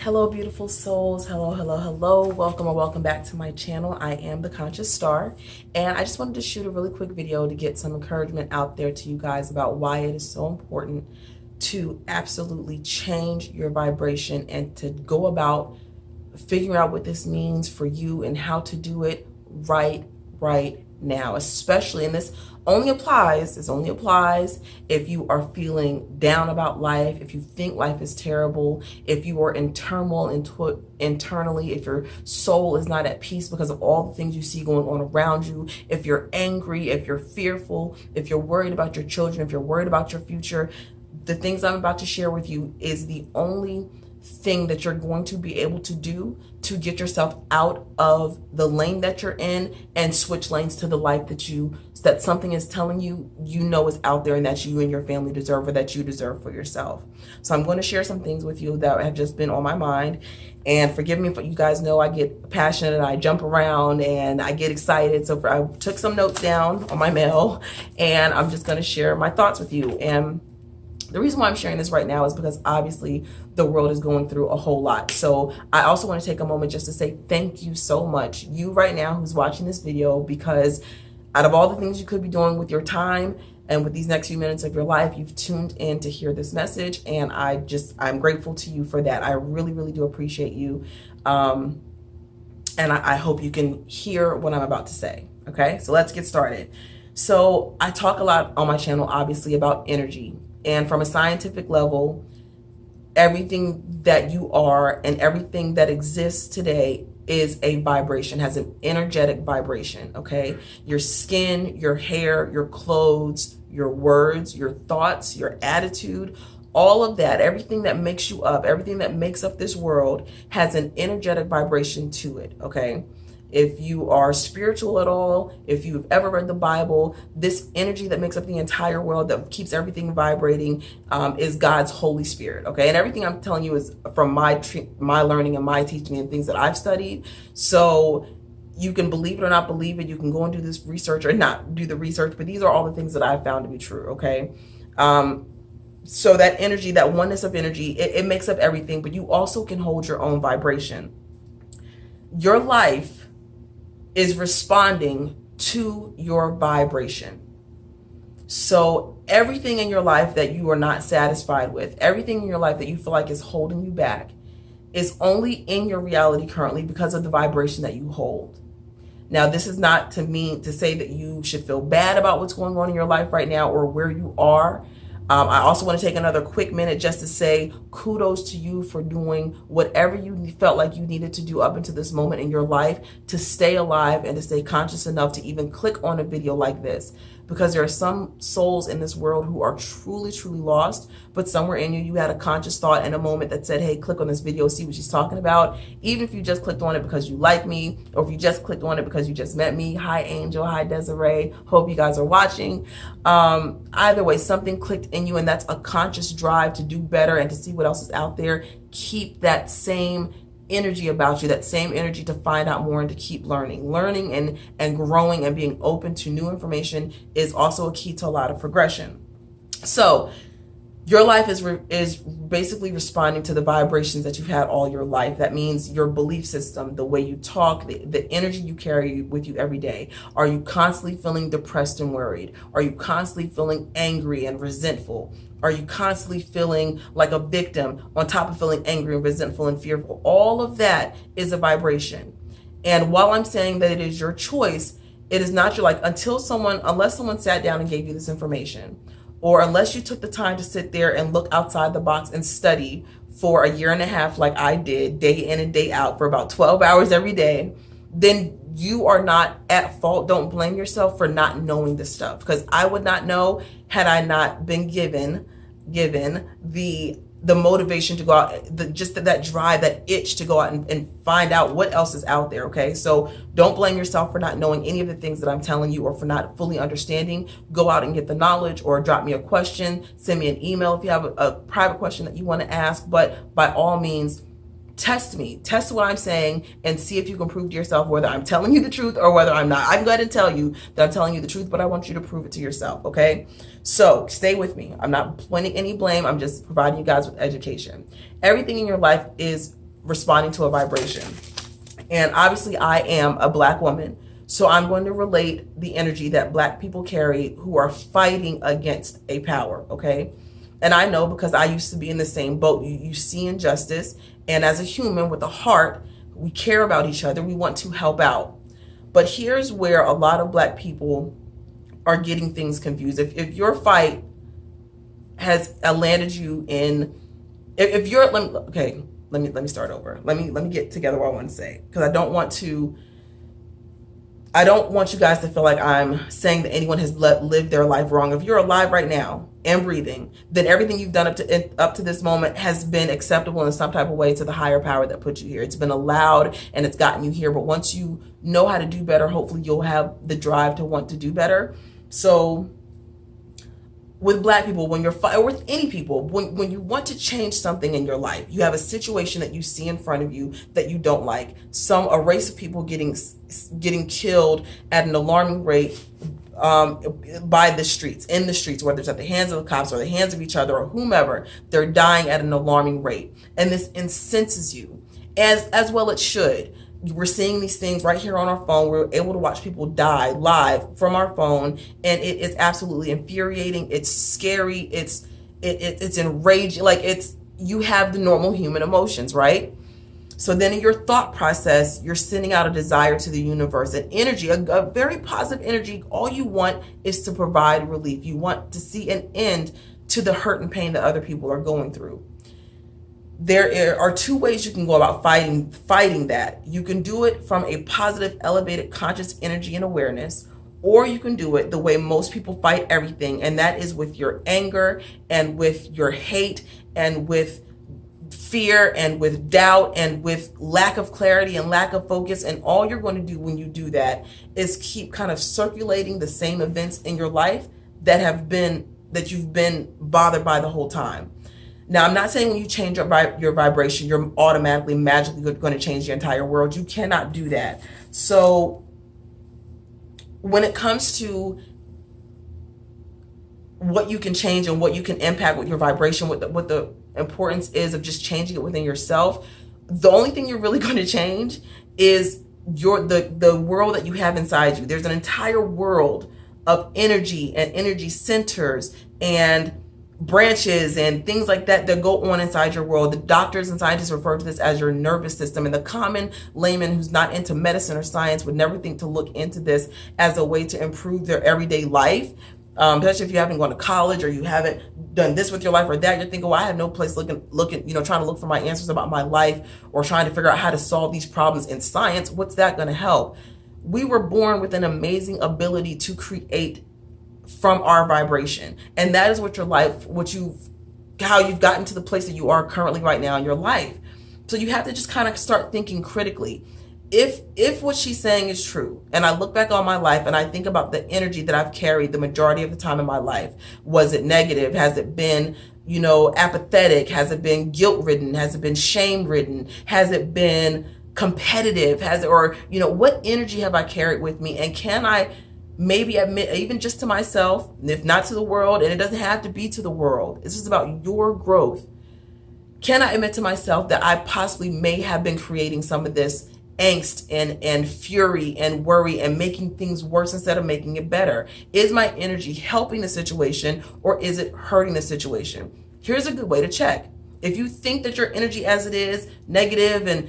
Hello, beautiful souls. Hello, hello, hello. Welcome or welcome back to my channel. I am the Conscious Star, and I just wanted to shoot a really quick video to get some encouragement out there to you guys about why it is so important to absolutely change your vibration and to go about figuring out what this means for you and how to do it right now, especially, and this only applies if you are feeling down about life, if you think life is terrible, if you are in turmoil internally, if your soul is not at peace because of all the things you see going on around you, if you're angry, if you're fearful, if you're worried about your children, if you're worried about your future. The things I'm about to share with you is the only thing that you're going to be able to do to get yourself out of the lane that you're in and switch lanes to the life that something is telling you is out there and that you and your family deserve, or that you deserve for yourself. So I'm going to share some things with you that have just been on my mind, and forgive me if you guys know I get passionate and I jump around and I get excited. So I took some notes down on my mail, and I'm just going to share my thoughts with you. And the reason why I'm sharing this right now is because obviously the world is going through a whole lot. So I also want to take a moment just to say thank you so much, you right now who's watching this video, because out of all the things you could be doing with your time and with these next few minutes of your life, you've tuned in to hear this message. And I'm grateful to you for that. I really, really do appreciate you. And I hope you can hear what I'm about to say. Okay, so let's get started. So I talk a lot on my channel, obviously, about energy. And from a scientific level, everything that you are and everything that exists today is a vibration, has an energetic vibration, okay? Your skin, your hair, your clothes, your words, your thoughts, your attitude, all of that, everything that makes you up, everything that makes up this world has an energetic vibration to it, okay? If you are spiritual at all, if you've ever read the Bible, this energy that makes up the entire world, that keeps everything vibrating, is God's Holy Spirit, okay? And everything I'm telling you is from my learning and my teaching and things that I've studied. So you can believe it or not believe it. You can go and do this research or not do the research, but these are all the things that I've found to be true, okay? So that energy, that oneness of energy, it makes up everything, but you also can hold your own vibration. Your life is responding to your vibration. So everything in your life that you are not satisfied with, everything in your life that you feel like is holding you back, is only in your reality currently because of the vibration that you hold. Now, this is not to mean to say that you should feel bad about what's going on in your life right now or where you are. I also want to take another quick minute just to say kudos to you for doing whatever you felt like you needed to do up until this moment in your life to stay alive and to stay conscious enough to even click on a video like this. Because there are some souls in this world who are truly, truly lost, but somewhere in you had a conscious thought in a moment that said, hey, click on this video, see what she's talking about. Even if you just clicked on it because you like me, or if you just clicked on it because you just met me. Hi, Angel. Hi, Desiree. Hope you guys are watching. Either way, something clicked in you, and that's a conscious drive to do better and to see what else is out there. Keep that same energy about you, that same energy to find out more and to keep learning and growing and being open to new information is also a key to a lot of progression. So your life is basically responding to the vibrations that you've had all your life. That means your belief system, the way you talk, the energy you carry with you every day. Are you constantly feeling depressed and worried? Are you constantly feeling angry and resentful? Are you constantly feeling like a victim on top of feeling angry and resentful and fearful? All of that is a vibration. And while I'm saying that it is your choice, it is not your, like, unless someone sat down and gave you this information, or unless you took the time to sit there and look outside the box and study for a year and a half like I did, day in and day out for about 12 hours every day, then you are not at fault. Don't blame yourself for not knowing this stuff, because I would not know had I not been given the motivation to go out, that drive, that itch to go out and find out what else is out there, okay? So don't blame yourself for not knowing any of the things that I'm telling you or for not fully understanding. Go out and get the knowledge, or drop me a question, send me an email if you have a private question that you want to ask. But by all means, test me, test what I'm saying, and see if you can prove to yourself whether I'm telling you the truth or whether I'm not. I'm going to tell you that I'm telling you the truth, but I want you to prove it to yourself, okay? So stay with me. I'm not pointing any blame. I'm just providing you guys with education. Everything in your life is responding to a vibration. And obviously I am a Black woman, so I'm going to relate the energy that Black people carry who are fighting against a power, okay? And I know because I used to be in the same boat. You see injustice, and as a human with a heart, we care about each other. We want to help out. But here's where a lot of Black people are getting things confused. If your fight has landed you in, if you're, let me start over. Let me get together what I want to say, because I don't want you guys to feel like I'm saying that anyone has lived their life wrong. If you're alive right now and breathing, then everything you've done up to this moment has been acceptable in some type of way to the higher power that put you here. It's been allowed and it's gotten you here. But once you know how to do better, hopefully you'll have the drive to want to do better. So with Black people, when you're or with any people, when you want to change something in your life, you have a situation that you see in front of you that you don't like, a race of people getting killed at an alarming rate in the streets, whether it's at the hands of the cops or the hands of each other or whomever, they're dying at an alarming rate. And this incenses you, as well it should. We're seeing these things right here on our phone. We're able to watch people die live from our phone, and it is absolutely infuriating. It's scary. It's enraging. Like, you have the normal human emotions, right? So then in your thought process, you're sending out a desire to the universe, an energy, a very positive energy. All you want is to provide relief. You want to see an end to the hurt and pain that other people are going through. There are two ways you can go about fighting that. You can do it from a positive, elevated, conscious energy and awareness, or you can do it the way most people fight everything, and that is with your anger and with your hate and with fear and with doubt and with lack of clarity and lack of focus. And all you're going to do when you do that is keep kind of circulating the same events in your life that you've been bothered by the whole time. Now, I'm not saying when you change your vibration, you're automatically, magically going to change the entire world. You cannot do that. So when it comes to what you can change and what you can impact with your vibration, what the importance is of just changing it within yourself, the only thing you're really going to change is the world that you have inside you. There's an entire world of energy and energy centers and branches and things like that go on inside your world. The doctors and scientists refer to this as your nervous system, and the common layman who's not into medicine or science would never think to look into this as a way to improve their everyday life, especially if you haven't gone to college or you haven't done this with your life or that. You're thinking, well, I have no place looking, trying to look for my answers about my life or trying to figure out how to solve these problems in science. What's that going to help? We were born with an amazing ability to create from our vibration, and that is what your life, how you've gotten to the place that you are currently right now in your life. So you have to just kind of start thinking critically. If what she's saying is true, and I look back on my life and I think about the energy that I've carried the majority of the time in my life, was it negative? Has it been, apathetic? Has it been guilt-ridden? Has it been shame-ridden? Has it been competitive? What energy have I carried with me? And can I maybe admit, even just to myself, if not to the world, and it doesn't have to be to the world, this is about your growth. Can I admit to myself that I possibly may have been creating some of this angst and fury and worry and making things worse instead of making it better? Is my energy helping the situation or is it hurting the situation? Here's a good way to check. If you think that your energy as it is negative and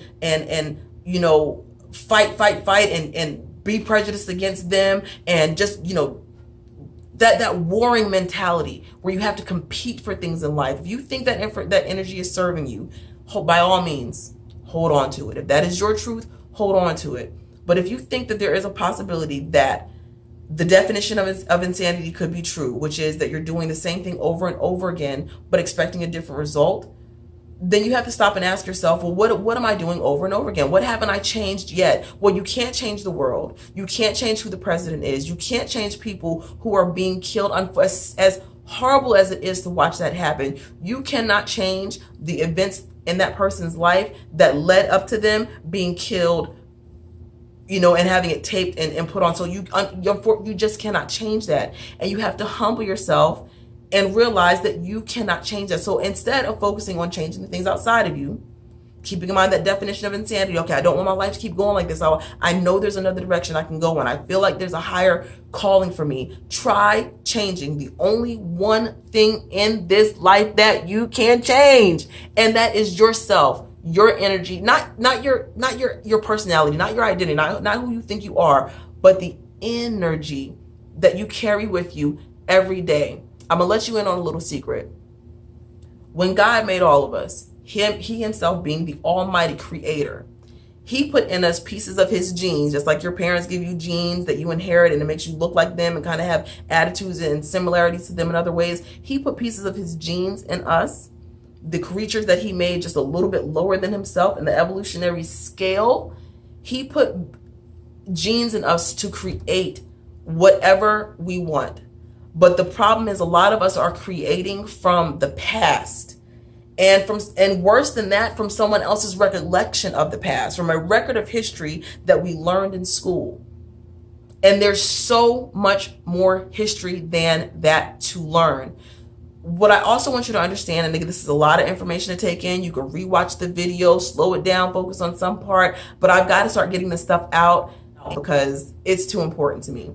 fight and be prejudiced against them and just, that warring mentality where you have to compete for things in life. If you think that that energy is serving you, by all means, hold on to it. If that is your truth, hold on to it. But if you think that there is a possibility that the definition of insanity could be true, which is that you're doing the same thing over and over again, but expecting a different result, then you have to stop and ask yourself, well, what am I doing over and over again? What haven't I changed yet? Well, you can't change the world. You can't change who the president is. You can't change people who are being killed. As horrible as it is to watch that happen, you cannot change the events in that person's life that led up to them being killed, and having it taped and put on. So you just cannot change that. And you have to humble yourself and realize that you cannot change that. So instead of focusing on changing the things outside of you, keeping in mind that definition of insanity. Okay, I don't want my life to keep going like this. I know there's another direction I can go in. I feel like there's a higher calling for me. Try changing. The only one thing in this life that you can change, and that is yourself, your energy, not your personality, not your identity, not who you think you are, but the energy that you carry with you every day. I'm gonna let you in on a little secret. When God made all of us, he himself being the almighty creator, he put in us pieces of his genes, just like your parents give you genes that you inherit and it makes you look like them and kind of have attitudes and similarities to them in other ways. He put pieces of his genes in us, the creatures that he made just a little bit lower than himself in the evolutionary scale. He put genes in us to create whatever we want. But the problem is a lot of us are creating from the past. And worse than that, from someone else's recollection of the past, from a record of history that we learned in school. And there's so much more history than that to learn. What I also want you to understand, and this is a lot of information to take in. You can rewatch the video, slow it down, focus on some part, but I've got to start getting this stuff out because it's too important to me.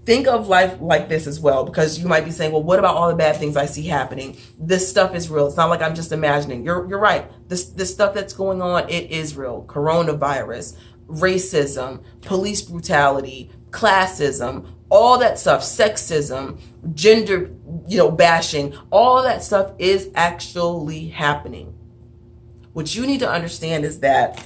Think of life like this as well, because you might be saying, well, what about all the bad things I see happening? This stuff is real. It's not like I'm just imagining. You're right. This stuff that's going on, it is real. Coronavirus, racism, police brutality, classism, all that stuff, sexism, gender, bashing, all that stuff is actually happening. What you need to understand is that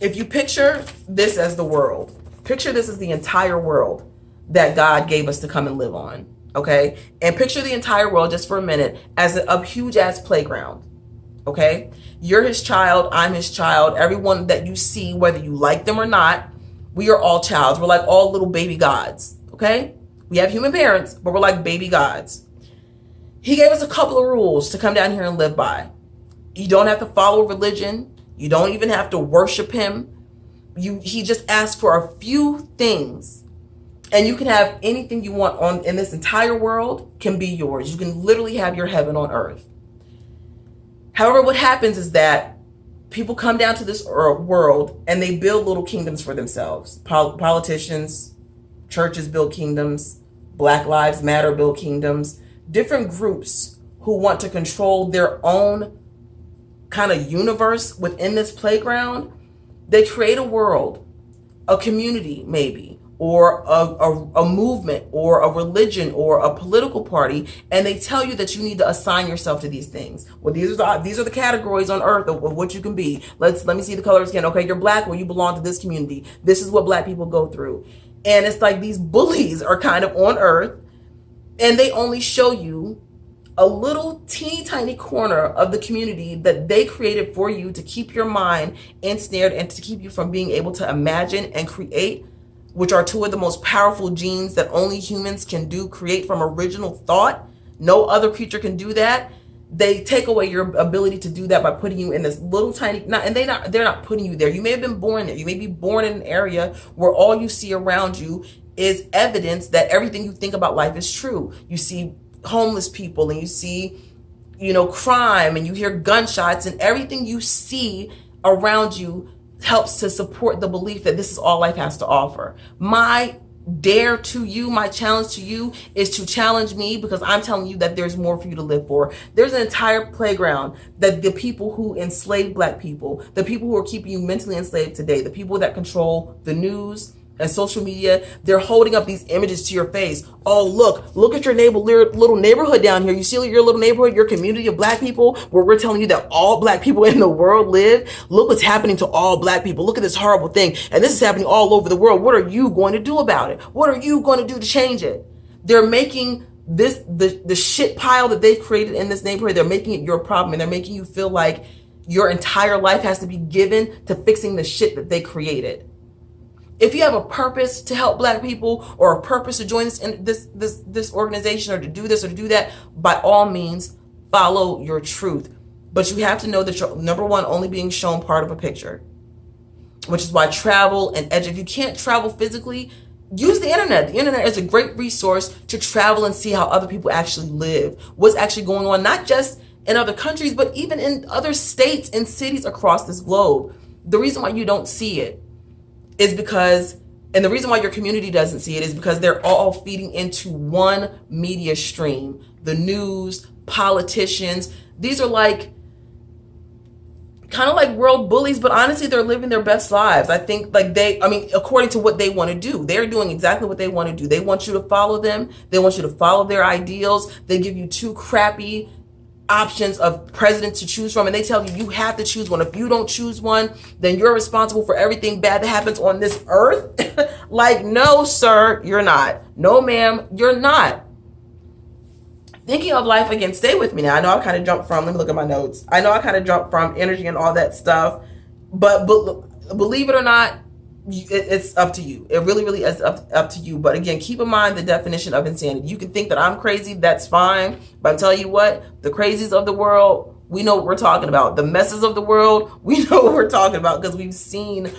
if you picture this as the world, picture this as the entire world that God gave us to come and live on, okay? And picture the entire world, just for a minute, as a huge-ass playground, okay? You're his child, I'm his child. Everyone that you see, whether you like them or not, we are all childs. We're like all little baby gods, okay? We have human parents, but we're like baby gods. He gave us a couple of rules to come down here and live by. You don't have to follow a religion. You don't even have to worship him. He just asked for a few things. And you can have anything you want in this entire world can be yours. You can literally have your heaven on earth. However, what happens is that people come down to this world and they build little kingdoms for themselves. Politicians, churches build kingdoms. Black Lives Matter build kingdoms. Different groups who want to control their own kind of universe within this playground. They create a world, a community maybe, or a movement, or a religion, or a political party, and they tell you that you need to assign yourself to these things. Well, these are the categories on earth of what you can be. Let me see the colors again. Okay, you're black, well, you belong to this community. This is what black people go through. And it's like these bullies are kind of on earth, and they only show you a little teeny tiny corner of the community that they created for you to keep your mind ensnared and to keep you from being able to imagine and create, which are two of the most powerful genes that only humans can do, create from original thought. No other creature can do that. They take away your ability to do that by putting you in this little tiny, they're not putting you there. You may have been born there. You may be born in an area where all you see around you is evidence that everything you think about life is true. You see homeless people and you see, crime, and you hear gunshots, and everything you see around you helps to support the belief that this is all life has to offer. My dare to you, my challenge to you is to challenge me, because I'm telling you that there's more for you to live for. There's an entire playground that the people who enslaved black people, the people who are keeping you mentally enslaved today, the people that control the news and social media, they're holding up these images to your face. Oh, look at your little neighborhood down here. You see your little neighborhood, your community of black people, where we're telling you that all black people in the world live. Look what's happening to all black people. Look at this horrible thing. And this is happening all over the world. What are you going to do about it? What are you going to do to change it? They're making the shit pile that they've created in this neighborhood, they're making it your problem, and they're making you feel like your entire life has to be given to fixing the shit that they created. If you have a purpose to help black people, or a purpose to join this organization, or to do this or to do that, by all means, follow your truth. But you have to know that you're, number one, only being shown part of a picture, which is why travel and if you can't travel physically, use the internet. The internet is a great resource to travel and see how other people actually live, what's actually going on, not just in other countries, but even in other states and cities across this globe. The reason why you don't see it is because, and the reason why your community doesn't see it is because they're all feeding into one media stream. The news, politicians, these are like kind of like world bullies, but honestly, they're living their best lives. I think like according to what they want to do, they're doing exactly what they want to do. They want you to follow them. They want you to follow their ideals. They give you two crappy options of presidents to choose from, and they tell you you have to choose one. If you don't choose one, then you're responsible for everything bad that happens on this earth. Like, no, sir, you're not. No, ma'am, you're not. Thinking of life again, stay with me now. I know I kind of jumped from, let me look at my notes. I know I kind of jumped from energy and all that stuff, but believe it or not, it's up to you. It really, really is up to you. But again, keep in mind the definition of insanity. You can think that I'm crazy, that's fine. But I'm telling you what, the crazies of the world, we know what we're talking about. The messes of the world, we know what we're talking about, because we've seen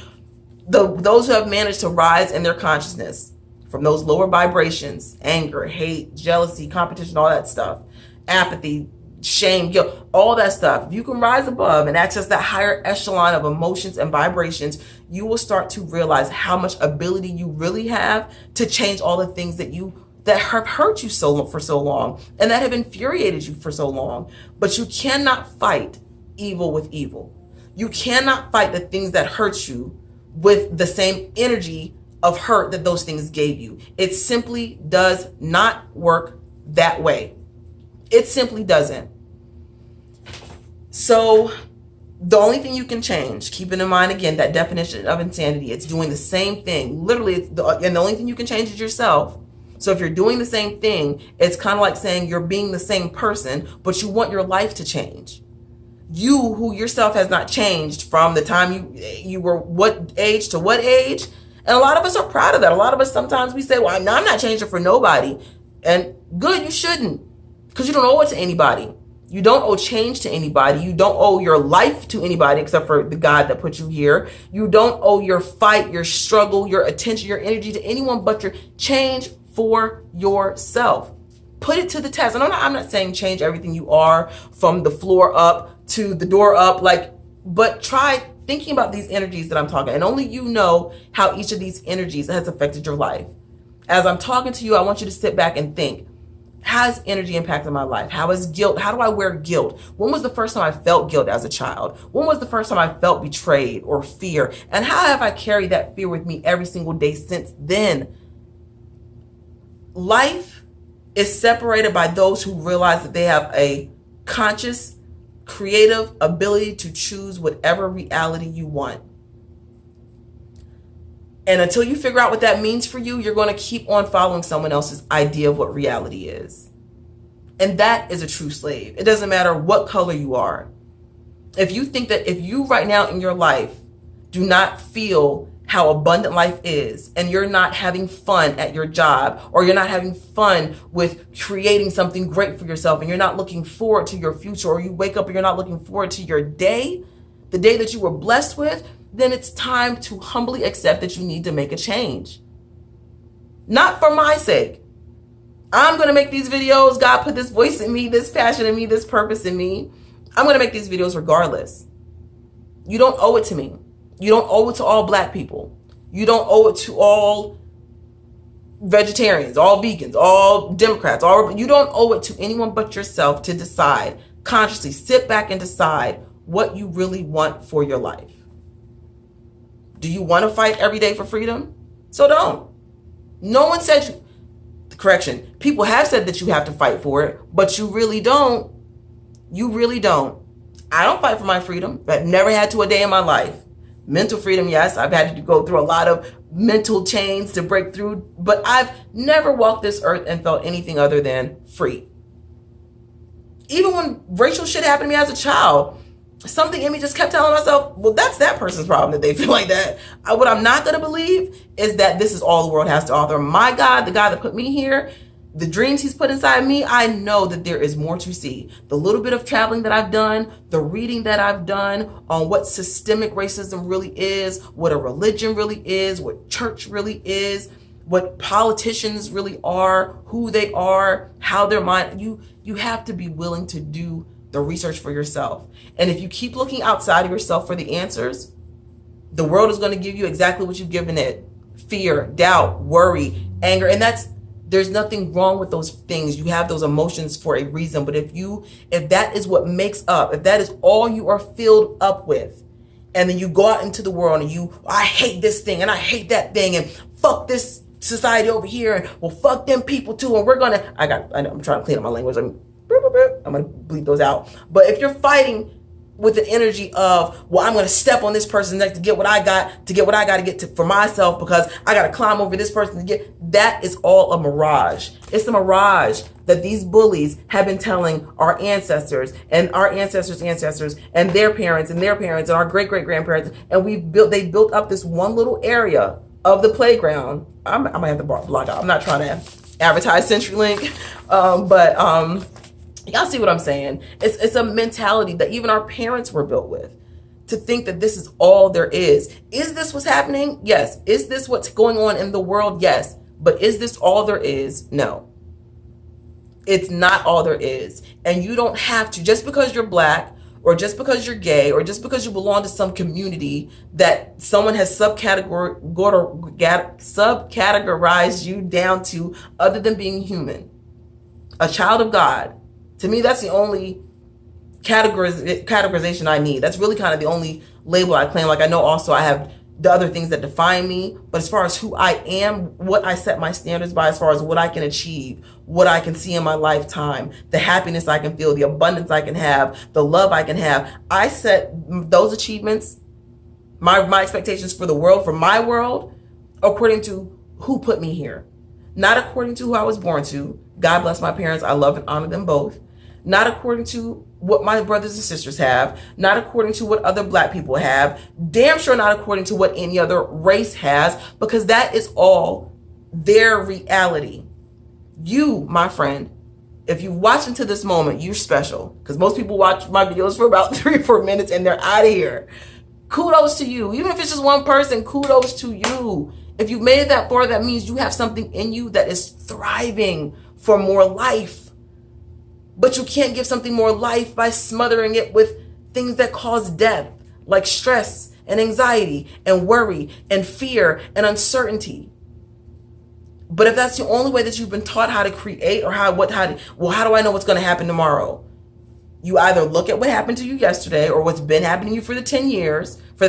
those who have managed to rise in their consciousness from those lower vibrations, anger, hate, jealousy, competition, all that stuff, apathy, shame, guilt, all that stuff. If you can rise above and access that higher echelon of emotions and vibrations, you will start to realize how much ability you really have to change all the things that have hurt you for so long and that have infuriated you for so long. But you cannot fight evil with evil. You cannot fight the things that hurt you with the same energy of hurt that those things gave you. It simply does not work that way. It simply doesn't. So the only thing you can change, keeping in mind again that definition of insanity, it's doing the same thing. Literally, and the only thing you can change is yourself. So if you're doing the same thing, it's kind of like saying you're being the same person, but you want your life to change. You, who yourself has not changed from the time you were what age to what age. And a lot of us are proud of that. A lot of us, sometimes we say, well, I'm not changing for nobody. And good, you shouldn't, because you don't owe it to anybody. You don't owe change to anybody. You don't owe your life to anybody except for the God that put you here. You don't owe your fight, your struggle, your attention, your energy to anyone but your change for yourself. Put it to the test. And I'm not saying change everything you are from the floor up to the door up, but try thinking about these energies that I'm talking. And only you know how each of these energies has affected your life. As I'm talking to you, I want you to sit back and think. Has energy impacted my life? How is guilt? How do I wear guilt? When was the first time I felt guilt as a child? When was the first time I felt betrayed or fear? And how have I carried that fear with me every single day since then? Life is separated by those who realize that they have a conscious, creative ability to choose whatever reality you want. And until you figure out what that means for you, you're going to keep on following someone else's idea of what reality is. And that is a true slave. It doesn't matter what color you are. If you think that if you right now in your life do not feel how abundant life is, and you're not having fun at your job, or you're not having fun with creating something great for yourself, and you're not looking forward to your future, or you wake up and you're not looking forward to your day, the day that you were blessed with, then it's time to humbly accept that you need to make a change. Not for my sake. I'm going to make these videos. God put this voice in me, this passion in me, this purpose in me. I'm going to make these videos regardless. You don't owe it to me. You don't owe it to all Black people. You don't owe it to all vegetarians, all vegans, all Democrats. You don't owe it to anyone but yourself to decide, consciously sit back and decide what you really want for your life. Do you want to fight every day for freedom? So don't. No one said correction. People have said that you have to fight for it, but you really don't. You really don't. I don't fight for my freedom. I've never had to a day in my life. Mental freedom, yes. I've had to go through a lot of mental chains to break through, but I've never walked this earth and felt anything other than free. Even when racial shit happened to me as a child, something in me just kept telling myself, well, that's that person's problem that they feel like that. What I'm not going to believe is that this is all the world has to offer. My God, the God that put me here, the dreams he's put inside me, I know that there is more to see. The little bit of traveling that I've done, the reading that I've done on what systemic racism really is, what a religion really is, what church really is, what politicians really are, who they are, how their mind, you have to be willing to do the research for yourself. And if you keep looking outside of yourself for the answers, the world is going to give you exactly what you've given it. Fear, doubt, worry, anger. And there's nothing wrong with those things. You have those emotions for a reason. But if that is what makes up, if that is all you are filled up with, and then you go out into the world and I hate this thing and I hate that thing and fuck this society over here and well, fuck them people too. And I'm trying to clean up my language. I'm going to bleep those out. But if you're fighting with an energy of, well, I'm going to step on this person's neck to get what I got to get for myself because I got to climb over this person to get, that is all a mirage. It's a mirage that these bullies have been telling our ancestors and our ancestors' ancestors and their parents and our great-great-grandparents. And they built up this one little area of the playground. I might have to block out. I'm not trying to advertise CenturyLink, but y'all see what I'm saying? It's a mentality that even our parents were built with, to think that this is all there is. Is this what's happening? Yes. Is this what's going on in the world? Yes. But is this all there is? No. It's not all there is. And you don't have to, just because you're black or just because you're gay or just because you belong to some community that someone has subcategorized you down to, other than being human, a child of God. To me, that's the only categorization I need. That's really kind of the only label I claim. Like, I know also I have the other things that define me, but as far as who I am, what I set my standards by, as far as what I can achieve, what I can see in my lifetime, the happiness I can feel, the abundance I can have, the love I can have, I set those achievements, my expectations for the world, for my world, according to who put me here. Not according to who I was born to. God bless my parents. I love and honor them both. Not according to what my brothers and sisters have. Not according to what other black people have. Damn sure not according to what any other race has, because that is all their reality. You, my friend, if you watch into this moment, you're special. Because most people watch my videos for about 3 or 4 minutes and they're out of here. Kudos to you. Even if it's just one person, kudos to you. If you made it that far, that means you have something in you that is thriving for more life. But you can't give something more life by smothering it with things that cause death, like stress and anxiety and worry and fear and uncertainty. But if that's the only way that you've been taught how to create, or how do I know what's going to happen tomorrow? You either look at what happened to you yesterday, or what's been happening to you for the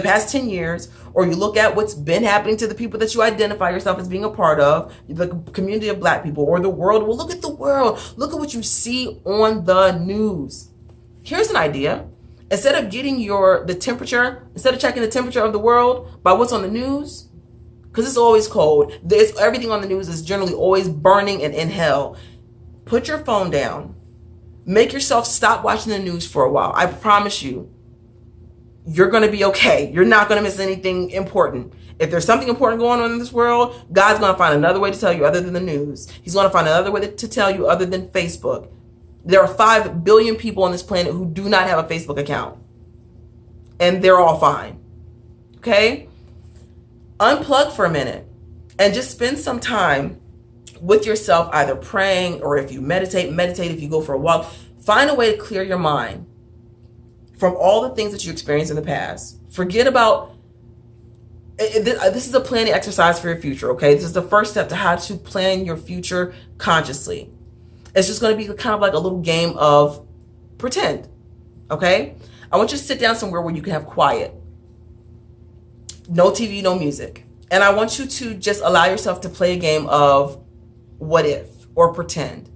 past 10 years, or you look at what's been happening to the people that you identify yourself as being a part of, the community of black people, or the world. Well, look at the world. Look at what you see on the news. Here's an idea. Instead of checking the temperature of the world by what's on the news, because it's always cold, everything on the news is generally always burning and in hell. Put your phone down. Make yourself stop watching the news for a while. I promise you, you're going to be okay. You're not going to miss anything important. If there's something important going on in this world, God's going to find another way to tell you other than the news. He's going to find another way to tell you other than Facebook. There are 5 billion people on this planet who do not have a Facebook account. And they're all fine. Okay? Unplug for a minute and just spend some time with yourself, either praying, or if you meditate, if you go for a walk. Find a way to clear your mind from all the things that you experienced in the past. Forget about this is a planning exercise for your future, okay? This is the first step to how to plan your future consciously. It's just going to be kind of like a little game of pretend, okay? I want you to sit down somewhere where you can have quiet. No TV, no music. And I want you to just allow yourself to play a game of what if, or pretend,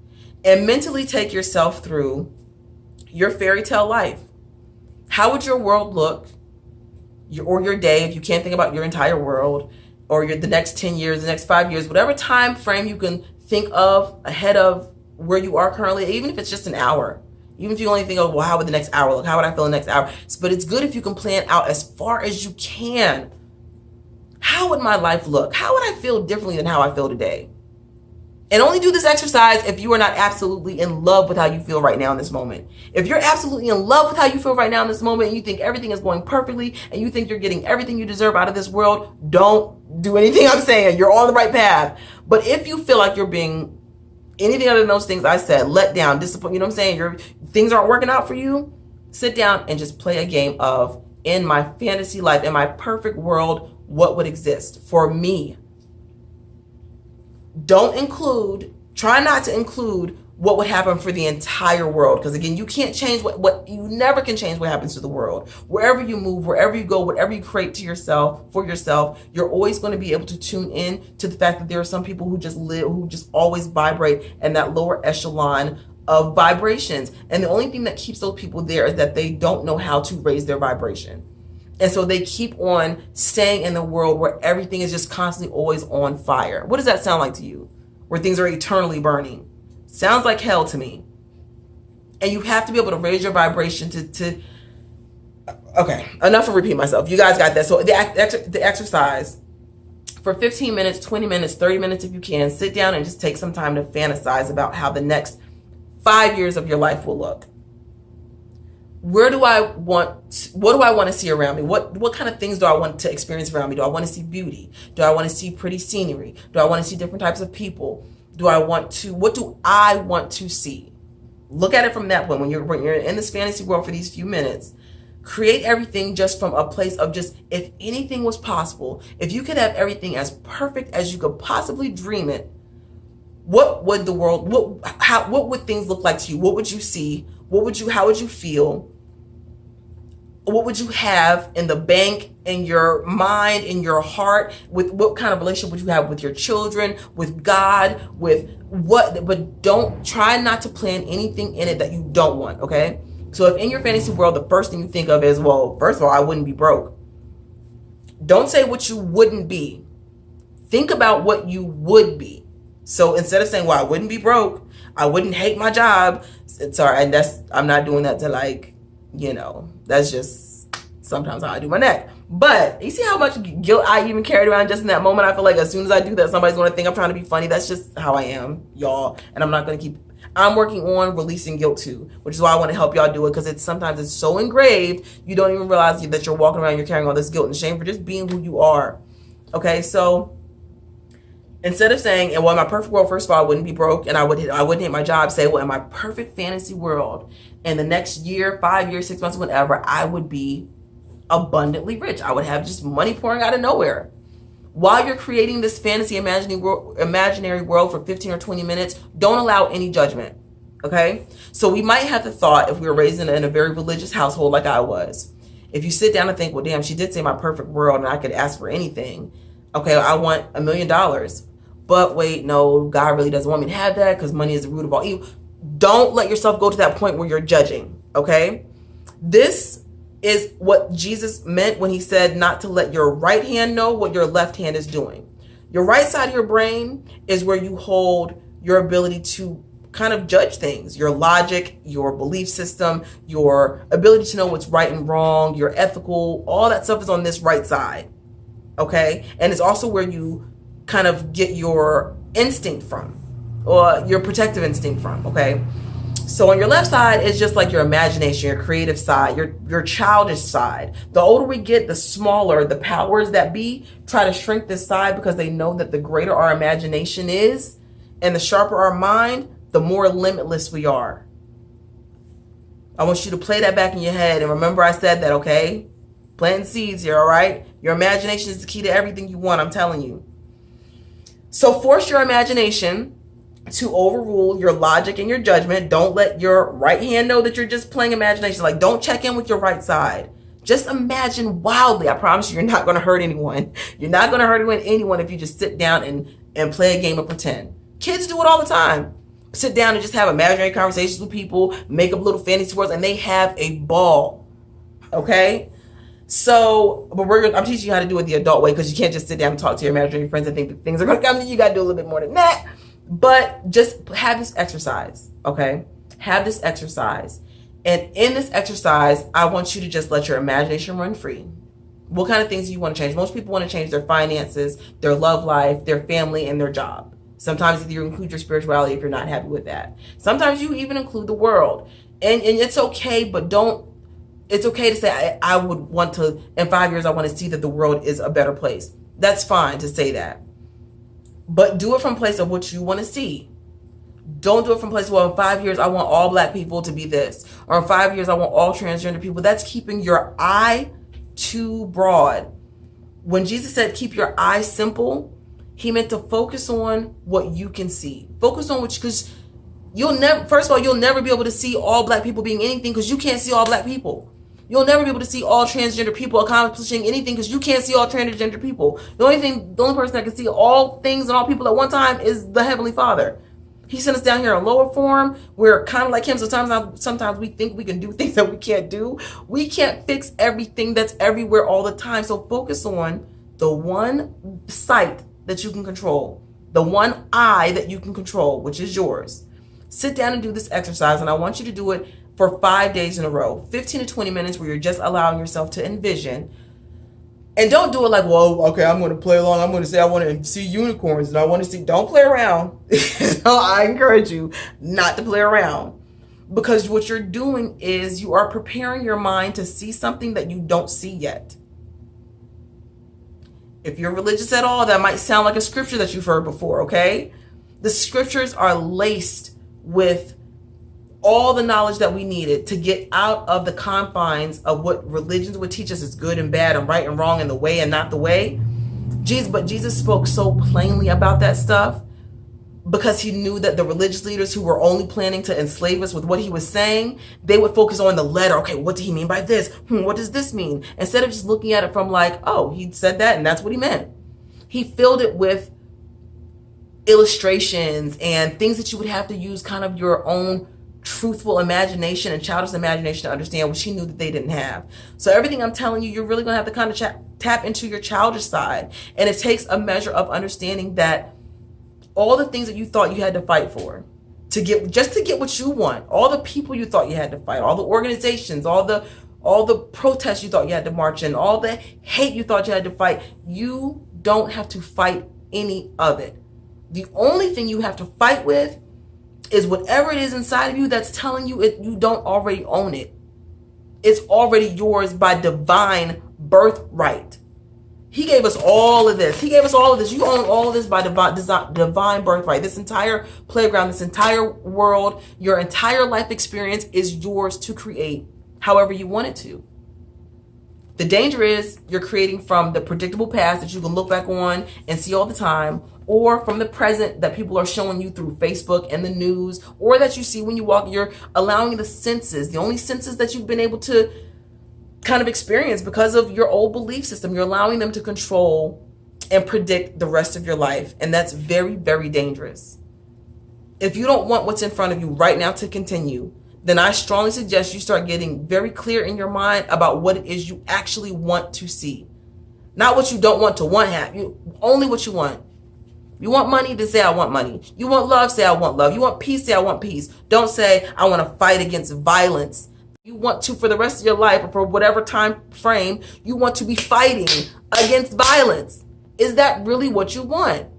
and mentally take yourself through your fairy tale life. How would your world look, or your day, if you can't think about your entire world, or the next 10 years, the next 5 years, whatever time frame you can think of ahead of where you are currently, even if it's just an hour. Even if you only think of, well, how would the next hour look? How would I feel the next hour? But it's good if you can plan out as far as you can. How would my life look? How would I feel differently than how I feel today? And only do this exercise if you are not absolutely in love with how you feel right now in this moment. If you're absolutely in love with how you feel right now in this moment, and you think everything is going perfectly, and you think you're getting everything you deserve out of this world, don't do anything I'm saying. You're on the right path. But if you feel like you're being anything other than those things I said, let down, disappoint, you know what I'm saying? Things aren't working out for you. Sit down and just play a game of, in my fantasy life, in my perfect world, what would exist for me? Try not to include what would happen for the entire world. Because again, you can't change you never can change what happens to the world. Wherever you move, wherever you go, whatever you create for yourself, you're always going to be able to tune in to the fact that there are some people who just always vibrate in that lower echelon of vibrations. And the only thing that keeps those people there is that they don't know how to raise their vibration. And so they keep on staying in the world where everything is just constantly always on fire. What does that sound like to you? Where things are eternally burning. Sounds like hell to me. And you have to be able to raise your vibration to okay, enough of repeating myself. You guys got that. So the exercise, for 15 minutes, 20 minutes, 30 minutes if you can, sit down and just take some time to fantasize about how the next 5 years of your life will look. What do I want to see around me? What kind of things do I want to experience around me? Do I want to see beauty? Do I want to see pretty scenery? Do I want to see different types of people? What do I want to see? Look at it from that point. When you're in this fantasy world for these few minutes, create everything just from a place of just, if anything was possible, if you could have everything as perfect as you could possibly dream it, what would things look like to you? What would you see? How would you feel? What would you have in the bank, in your mind, in your heart? With what kind of relationship would you have with your children, with God, but don't try not to plan anything in it that you don't want, okay? So if in your fantasy world, the first thing you think of is, well, first of all, I wouldn't be broke. Don't say what you wouldn't be. Think about what you would be. So instead of saying, well, I wouldn't be broke, I wouldn't hate my job. Sorry, and I'm not doing that to that's just sometimes how I do my neck. But you see how much guilt I even carried around just in that moment? I feel like as soon as I do that, somebody's going to think I'm trying to be funny. That's just how I am, y'all. And I'm working on releasing guilt too, which is why I want to help y'all do it, because sometimes it's so engraved, you don't even realize that you're walking around, you're carrying all this guilt and shame for just being who you are. Okay, so instead of saying, well, in my perfect world, first of all, I wouldn't be broke and I wouldn't hate my job, say, well, in my perfect fantasy world, in the next year, 5 years, 6 months, whatever, I would be abundantly rich. I would have just money pouring out of nowhere. While you're creating this fantasy imaginary world for 15 or 20 minutes, don't allow any judgment, okay? So we might have the thought, if we were raised in a very religious household like I was, if you sit down and think, well, damn, she did say my perfect world and I could ask for anything. Okay, I want $1 million. But wait, no, God really doesn't want me to have that because money is the root of all evil. Don't let yourself go to that point where you're judging, okay? This is what Jesus meant when he said not to let your right hand know what your left hand is doing. Your right side of your brain is where you hold your ability to kind of judge things, your logic, your belief system, your ability to know what's right and wrong, your ethical, all that stuff is on this right side, okay? And it's also where you kind of get your instinct from, or your protective instinct from, okay? So on your left side, it's just like your imagination, your creative side, your childish side. The older we get, the smaller the powers that be try to shrink this side, because they know that the greater our imagination is and the sharper our mind, the more limitless we are. I want you to play that back in your head and remember I said that, okay? Planting seeds here, all right? Your imagination is the key to everything you want, I'm telling you. So force your imagination to overrule your logic and your judgment. Don't let your right hand know that you're just playing imagination. Like, don't check in with your right side. Just imagine wildly. I promise you, you're not going to hurt anyone. You're not going to hurt anyone if you just sit down and play a game of pretend. Kids do it all the time. Sit down and just have imaginary conversations with people, make up little fantasy worlds, and they have a ball. Okay? So, but I'm teaching you how to do it the adult way, because you can't just sit down and talk to your imaginary friends and think that things are going to come to you. You got to do a little bit more than that. But just have this exercise, okay? Have this exercise. And in this exercise, I want you to just let your imagination run free. What kind of things do you want to change? Most people want to change their finances, their love life, their family, and their job. Sometimes you include your spirituality if you're not happy with that. Sometimes you even include the world. And it's okay, but it's okay to say, I would want to, in 5 years, I want to see that the world is a better place. That's fine to say that. But do it from a place of what you want to see. Don't do it from place, well, in 5 years, I want all black people to be this. Or in 5 years, I want all transgender people. That's keeping your eye too broad. When Jesus said, keep your eye simple, he meant to focus on what you can see. Focus on what, because you'll never, first of all, you'll never be able to see all black people being anything because you can't see all black people. You'll never be able to see all transgender people accomplishing anything because you can't see all transgender people. The only person that can see all things and all people at one time is the Heavenly Father. He sent us down here in lower form. We're kind of like him. So sometimes we think we can do things that we can't do. We can't fix everything that's everywhere all the time. So focus on the one sight that you can control, the one eye that you can control, which is yours. Sit down and do this exercise, and I want you to do it for 5 days in a row, 15 to 20 minutes where you're just allowing yourself to envision. And don't do it like, well, okay, I'm going to play along. I'm going to say I want to see unicorns and I want to see, don't play around. So I encourage you not to play around, because what you're doing is you are preparing your mind to see something that you don't see yet. If you're religious at all, that might sound like a scripture that you've heard before, okay? The scriptures are laced with all the knowledge that we needed to get out of the confines of what religions would teach us is good and bad and right and wrong and the way and not the way. But Jesus spoke so plainly about that stuff because he knew that the religious leaders who were only planning to enslave us with what he was saying, they would focus on the letter. Okay, what did he mean by this? What does this mean? Instead of just looking at it from like, oh, he said that and that's what he meant. He filled it with illustrations and things that you would have to use kind of your own truthful imagination and childish imagination to understand, which he knew that they didn't have. So everything I'm telling you, you're really going to have to kind of tap into your childish side. And it takes a measure of understanding that all the things that you thought you had to fight for just to get what you want, all the people you thought you had to fight, all the organizations, all the protests you thought you had to march in, all the hate you thought you had to fight, you don't have to fight any of it. The only thing you have to fight with is whatever it is inside of you that's telling you you don't already own it. It's already yours by divine birthright. He gave us all of this. He gave us all of this. You own all of this by divine birthright. This entire playground, this entire world, your entire life experience is yours to create however you want it to. The danger is you're creating from the predictable past that you can look back on and see all the time, or from the present that people are showing you through Facebook and the news, or that you see when you walk. You're allowing the senses, the only senses that you've been able to kind of experience because of your old belief system, you're allowing them to control and predict the rest of your life. And that's very, very dangerous. If you don't want what's in front of you right now to continue, then I strongly suggest you start getting very clear in your mind about what it is you actually want to see. Not what you don't want to only what you want. You want money, then say I want money. You want love, say I want love. You want peace, say I want peace. Don't say I want to fight against violence. You want to, for the rest of your life or for whatever time frame, you want to be fighting against violence. Is that really what you want?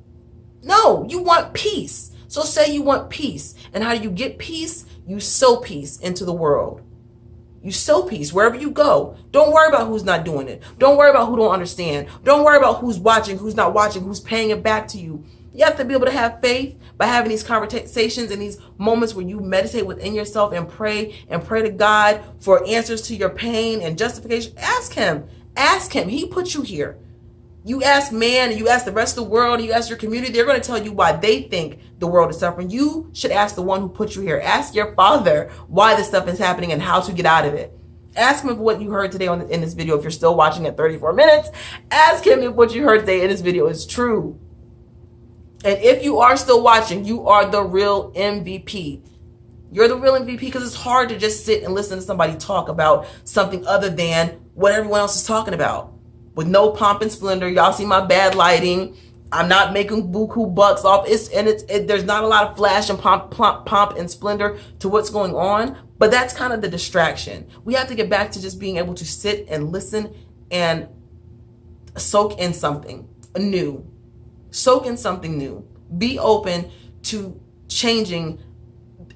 No, you want peace. So say you want peace. And how do you get peace? You sow peace into the world. You sow peace wherever you go. Don't worry about who's not doing it. Don't worry about who don't understand. Don't worry about who's watching, who's not watching, who's paying it back to you. You have to be able to have faith by having these conversations and these moments where you meditate within yourself and pray to God for answers to your pain and justification. Ask him. Ask him. He put you here. You ask man and you ask the rest of the world and you ask your community, they're going to tell you why they think the world is suffering. You should ask the one who put you here. Ask your father why this stuff is happening and how to get out of it. Ask him if what you heard today in this video, if you're still watching at 34 minutes, ask him if what you heard today in this video is true. And if you are still watching, you are the real MVP. You're the real MVP because it's hard to just sit and listen to somebody talk about something other than what everyone else is talking about. With no pomp and splendor. Y'all see my bad lighting. I'm not making buku bucks off. There's not a lot of flash and pomp and splendor to what's going on. But that's kind of the distraction. We have to get back to just being able to sit and listen and soak in something new. Soak in something new. Be open to changing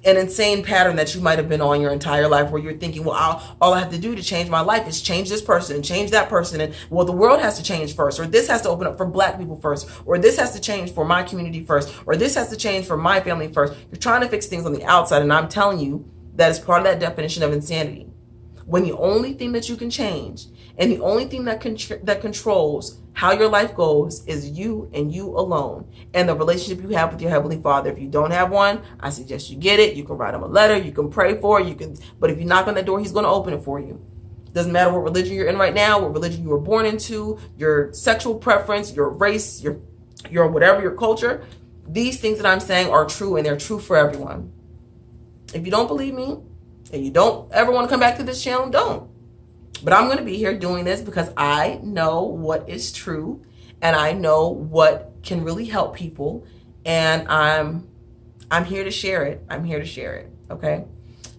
an insane pattern that you might have been on your entire life, where you're thinking, well, all I have to do to change my life is change this person and change that person. And well, the world has to change first, or this has to open up for Black people first, or this has to change for my community first, or this has to change for my family first. You're trying to fix things on the outside. And I'm telling you, that is part of that definition of insanity. When the only thing that you can change and the only thing that controls how your life goes is you and you alone, and the relationship you have with your Heavenly Father. If you don't have one, I suggest you get it. You can write him a letter, you can pray for it, but if you knock on that door, he's going to open it for you. Doesn't matter what religion you're in right now, what religion you were born into, your sexual preference, your race, your whatever, your culture. These things that I'm saying are true, and they're true for everyone. If you don't believe me, and you don't ever want to come back to this channel, don't. But I'm going to be here doing this because I know what is true, and I know what can really help people, and I'm here to share it. I'm here to share it. Okay.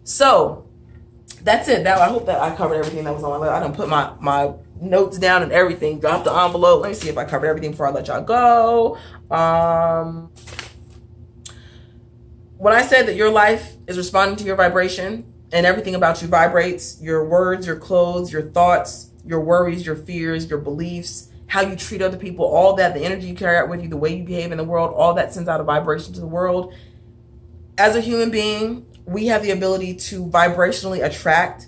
So that's it. Now I hope that I covered everything that was on my list. I done put my notes down and everything. Dropped the envelope. Let me see if I covered everything before I let y'all go. When I said that your life is responding to your vibration, and everything about you vibrates, your words, your clothes, your thoughts, your worries, your fears, your beliefs, how you treat other people, all that, the energy you carry out with you, the way you behave in the world, all that sends out a vibration to the world. As a human being, we have the ability to vibrationally attract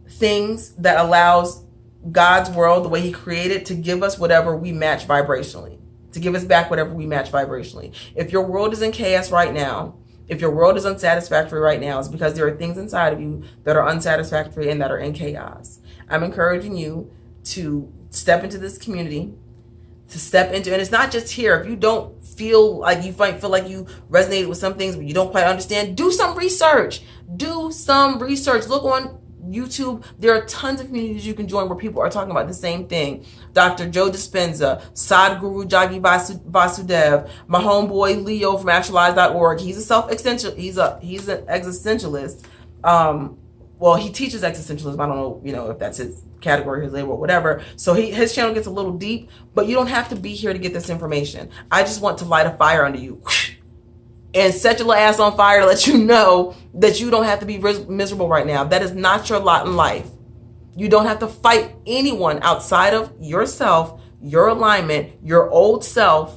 things that allows God's world, the way he created, to give us whatever we match vibrationally, to give us back whatever we match vibrationally. If your world is in chaos right now, if your world is unsatisfactory right now, it's because there are things inside of you that are unsatisfactory and that are in chaos. I'm encouraging you to step into this community, and it's not just here. If you don't feel like you might feel like you resonated with some things, but you don't quite understand, do some research. Look on YouTube. There are tons of communities you can join where people are talking about the same thing. Dr. Joe Dispenza, Sadhguru Jagi Vasudev, my homeboy Leo from actualize.org. He's an existentialist. Well, he teaches existentialism. I don't know, if that's his category, his label, or whatever. So his channel gets a little deep, but you don't have to be here to get this information. I just want to light a fire under you and set your ass on fire to let you know that you don't have to be miserable right now. That is not your lot in life. You don't have to fight anyone outside of yourself, your alignment, your old self,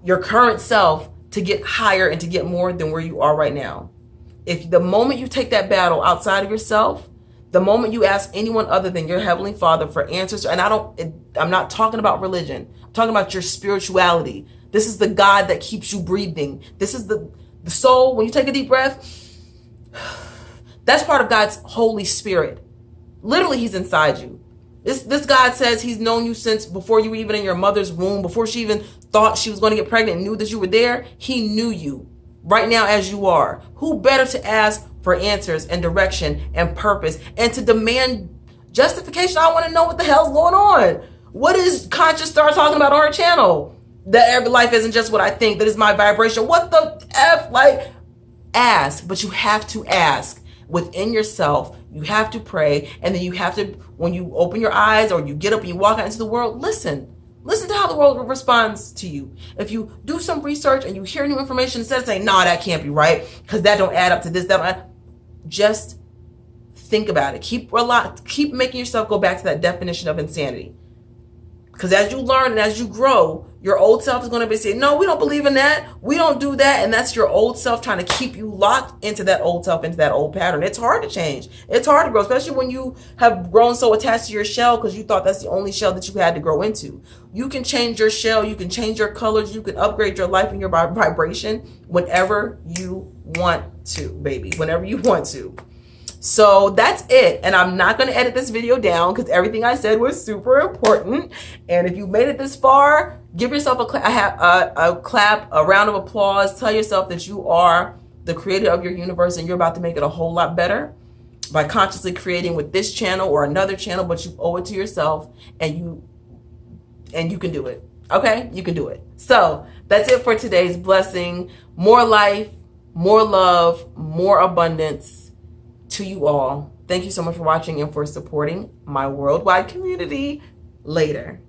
your current self, to get higher and to get more than where you are right now. If the moment you take that battle outside of yourself, the moment you ask anyone other than your Heavenly Father for answers, and I'm not talking about religion, I'm talking about your spirituality. This is the God that keeps you breathing. This is the soul. When you take a deep breath, that's part of God's Holy Spirit. Literally, he's inside you. This God says he's known you since before you were even in your mother's womb, before she even thought she was going to get pregnant and knew that you were there. He knew you right now as you are. Who better to ask for answers and direction and purpose and to demand justification? I want to know what the hell's going on. What is Conscious Star talking about on her channel? That every life isn't just what I think, that is my vibration. What the F? Like, ask, but you have to ask within yourself. You have to pray, and then you have to, when you open your eyes or you get up and you walk out into the world, listen to how the world responds to you. If you do some research and you hear new information, instead of saying, nah, that can't be right because that don't add up to this, just think about it. Keep making yourself go back to that definition of insanity. Because as you learn and as you grow, your old self is going to be saying, no, we don't believe in that. We don't do that. And that's your old self trying to keep you locked into that old self, into that old pattern. It's hard to change. It's hard to grow, especially when you have grown so attached to your shell because you thought that's the only shell that you had to grow into. You can change your shell. You can change your colors. You can upgrade your life and your vibration whenever you want to, baby, whenever you want to. So that's it. And I'm not going to edit this video down because everything I said was super important. And if you made it this far, give yourself a clap, a round of applause. Tell yourself that you are the creator of your universe and you're about to make it a whole lot better by consciously creating with this channel or another channel, but you owe it to yourself and you can do it. Okay? You can do it. So that's it for today's blessing. More life, more love, more abundance to you all. Thank you so much for watching and for supporting my worldwide community. Later.